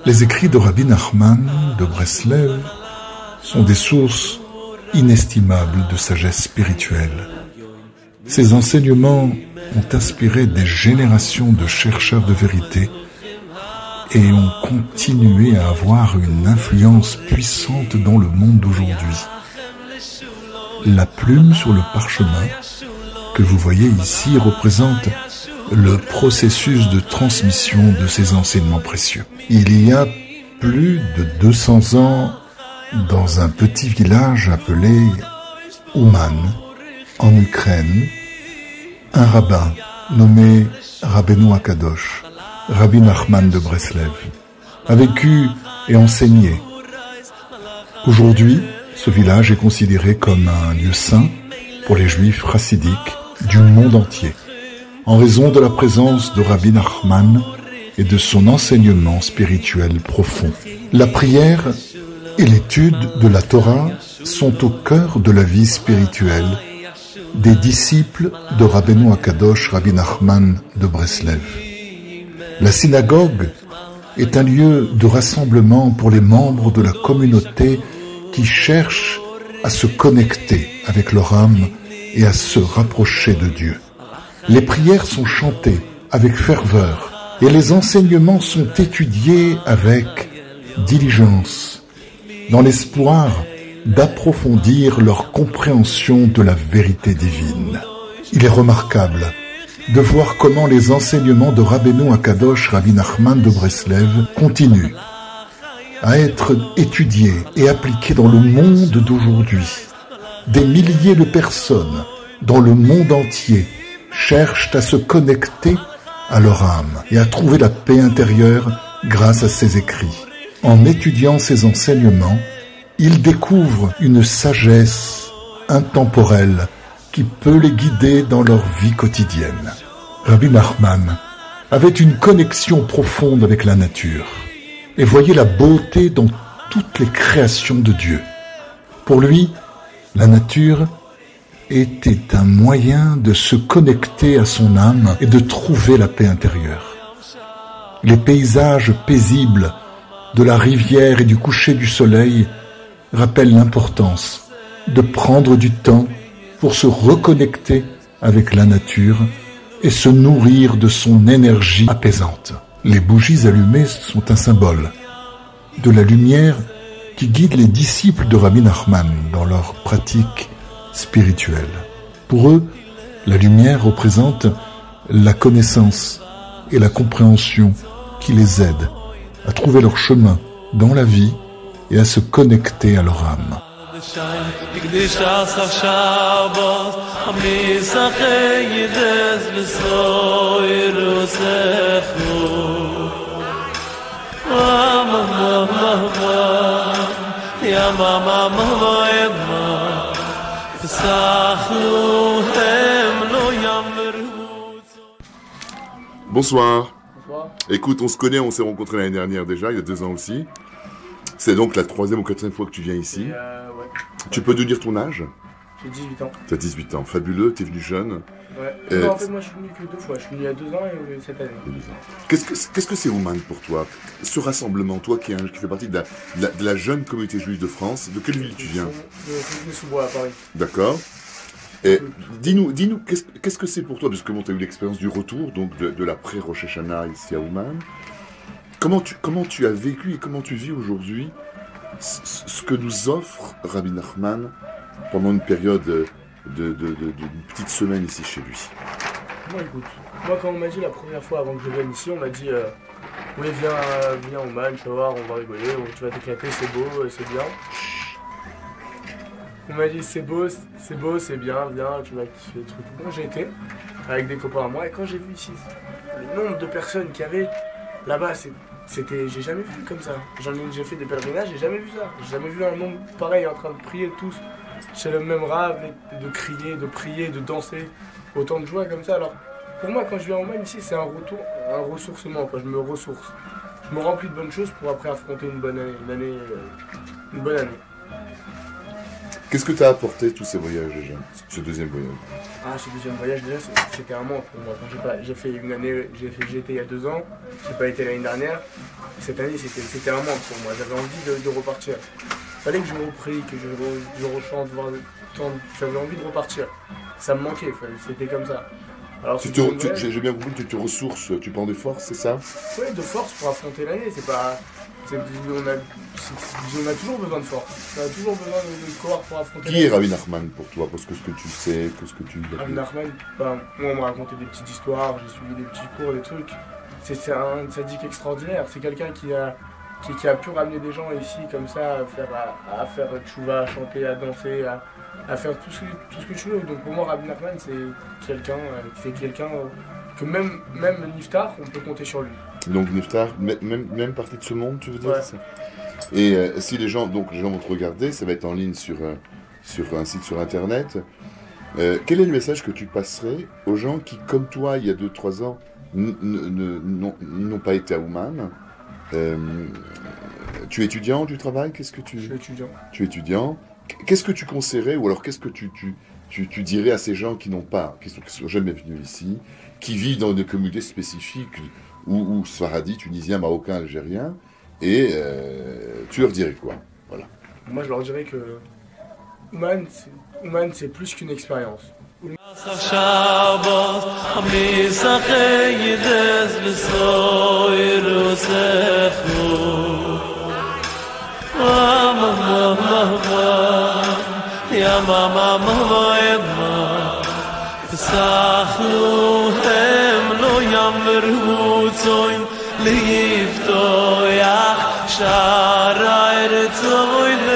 Les écrits de Rabbi Nachman de Breslev sont des sources inestimables de sagesse spirituelle. Ses enseignements ont inspiré des générations de chercheurs de vérité et ont continué à avoir une influence puissante dans le monde d'aujourd'hui. La plume sur le parchemin que vous voyez ici représente le processus de transmission de ces enseignements précieux. Il y a plus de 200 ans, dans un petit village appelé Ouman, en Ukraine, un rabbin nommé Rabbeinu Akadosh, Rabbi Nachman de Breslev, a vécu et enseigné. Aujourd'hui, ce village est considéré comme un lieu saint pour les juifs chassidiques du monde entier, en raison de la présence de Rabbi Nachman et de son enseignement spirituel profond. La prière et l'étude de la Torah sont au cœur de la vie spirituelle des disciples de Rabbeinu Akadosh, Rabbi Nachman de Breslev. La synagogue est un lieu de rassemblement pour les membres de la communauté qui cherchent à se connecter avec leur âme et à se rapprocher de Dieu. Les prières sont chantées avec ferveur et les enseignements sont étudiés avec diligence, dans l'espoir d'approfondir leur compréhension de la vérité divine. Il est remarquable de voir comment les enseignements de Rabbeinu Akadosh, Rabbi Nachman de Breslev, continuent à être étudiés et appliqués dans le monde d'aujourd'hui. Des milliers de personnes dans le monde entier cherchent à se connecter à leur âme et à trouver la paix intérieure grâce à ces écrits. En étudiant ces enseignements, ils découvrent une sagesse intemporelle qui peut les guider dans leur vie quotidienne. Rabbi Nachman avait une connexion profonde avec la nature et voyait la beauté dans toutes les créations de Dieu. Pour lui, la nature était un moyen de se connecter à son âme et de trouver la paix intérieure. Les paysages paisibles de la rivière et du coucher du soleil rappellent l'importance de prendre du temps pour se reconnecter avec la nature et se nourrir de son énergie apaisante. Les bougies allumées sont un symbole de la lumière qui guide les disciples de Rabbi Nachman dans leur pratique spirituelle. Pour eux, la lumière représente la connaissance et la compréhension qui les aident à trouver leur chemin dans la vie et à se connecter à leur âme. Bonsoir. Écoute, on se connaît, on s'est rencontrés l'année dernière déjà, il y a 2 ans aussi. C'est donc la 3e ou 4e fois que tu viens ici. Ouais. Tu peux nous dire ton âge? J'ai 18 ans. Tu as 18 ans, fabuleux, t'es venu jeune. Ouais. Non, en fait, moi je suis venu que 2 fois. Je suis venu il y a 2 ans et cette année. Qu'est-ce que c'est Ouman pour toi? Ce rassemblement, toi qui fais partie de la jeune communauté juive de France, de quelle ville tu viens? De Sous-Bois à Paris. D'accord. Et dis-nous, qu'est-ce que c'est pour toi, parce que tu as eu l'expérience du retour, donc de l'après-Rosh Hashanah ici à Ouman. Comment tu as vécu et comment tu vis aujourd'hui ce que nous offre Rabbi Nachman pendant une période d'une petite semaine ici chez lui? Moi, écoute, quand on m'a dit la première fois avant que je vienne ici, on m'a dit oui, viens au Man, tu vas voir, on va rigoler, tu vas t'éclater, c'est beau, c'est bien. On m'a dit c'est beau, c'est bien, viens, tu vas kiffer le truc. Moi j'ai été avec des copains à moi et quand j'ai vu ici le nombre de personnes qu'il y avait là-bas, j'ai jamais vu comme ça. J'ai fait des pèlerinages, j'ai jamais vu ça. J'ai jamais vu un nombre pareil en train de prier tous chez le même rave, de crier, de prier, de danser, autant de joie comme ça. Alors pour moi quand je viens au Man ici, c'est un retour, un ressourcement, je me ressource. Je me remplis de bonnes choses pour après affronter une bonne année. Qu'est-ce que t'as apporté tous ces voyages déjà, ce deuxième voyage? Ah, ce deuxième voyage, déjà, c'était un manque pour moi. Quand j'ai fait une année, j'ai fait GT il y a 2 ans, j'ai pas été l'année dernière. Cette année, c'était un manque pour moi. J'avais envie de repartir. Fallait que je me reprie, que je rechante, j'avais envie de repartir. Ça me manquait, c'était comme ça. Alors, j'ai bien compris que tu te ressources, tu prends des forces, c'est ça? Oui, de force pour affronter l'année. On a toujours besoin de force. On a toujours besoin de corps pour affronter l'année. Qui est Rabbi Nachman pour toi? Parce que ce que tu sais, que ce que tu... Rabbi Nachman, moi on m'a raconté des petites histoires, j'ai suivi des petits cours, des trucs. C'est un tzaddik extraordinaire. C'est quelqu'un qui a pu ramener des gens ici comme ça, à faire tchouva, à chanter, à danser, à faire tout ce que tu veux. Donc pour moi, Rabbi Nachman, c'est quelqu'un que même Niftar, on peut compter sur lui. Donc Niftar, même partie de ce monde, tu veux dire? Ouais. Ça. Et si les gens vont te regarder, ça va être en ligne sur un site sur Internet. Quel est le message que tu passerais aux gens qui, comme toi, il y a 2-3 ans, n'ont pas été à Ouman? Tu es étudiant, tu travailles? Qu'est-ce que tu... Je suis étudiant. Tu es étudiant. Qu'est-ce que tu conseillerais, ou alors qu'est-ce que tu dirais à ces gens qui sont jamais venus ici, qui vivent dans des communautés spécifiques, ou Sfaradi, Tunisien, Marocain, Algérien, et tu leur dirais quoi? Voilà. Moi, je leur dirais que Ouman, c'est plus qu'une expérience. يا ماما ماما يما ساخلوهم لو يمرهو توين ليفتو يا شارع رتوين